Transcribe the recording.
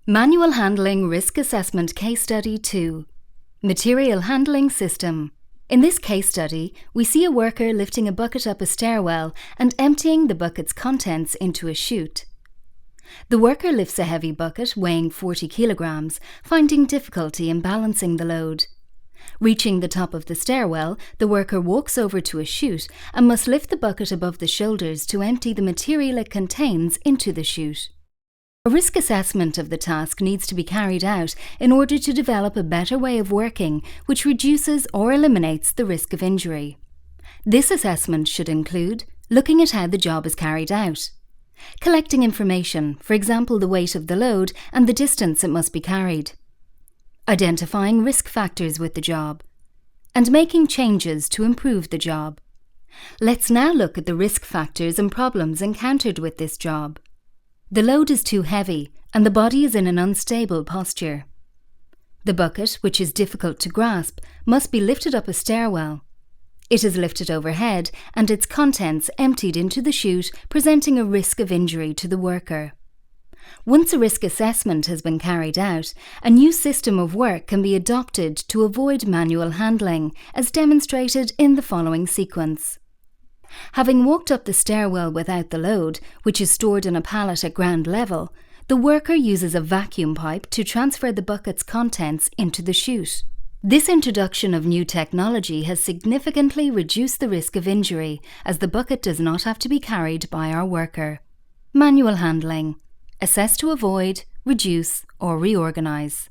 Manual Handling Risk Assessment Case Study 2. Material Handling System. In this case study, we see a worker lifting a bucket up a stairwell and emptying the bucket's contents into a chute. The worker lifts a heavy bucket weighing 40 kilograms, finding difficulty in balancing the load. Reaching the top of the stairwell, the worker walks over to a chute and must lift the bucket above the shoulders to empty the material it contains into the chute. A risk assessment of the task needs to be carried out in order to develop a better way of working which reduces or eliminates the risk of injury. This assessment should include looking at how the job is carried out, collecting information, for example the weight of the load and the distance it must be carried, identifying risk factors with the job, and making changes to improve the job. Let's now look at the risk factors and problems encountered with this job. The load is too heavy and the body is in an unstable posture. The bucket, which is difficult to grasp, must be lifted up a stairwell. It is lifted overhead and its contents emptied into the chute, presenting a risk of injury to the worker. Once a risk assessment has been carried out, a new system of work can be adopted to avoid manual handling, as demonstrated in the following sequence. Having walked up the stairwell without the load, which is stored in a pallet at ground level, the worker uses a vacuum pipe to transfer the bucket's contents into the chute. This introduction of new technology has significantly reduced the risk of injury, as the bucket does not have to be carried by our worker. Manual handling. Assess to avoid, reduce, or reorganise.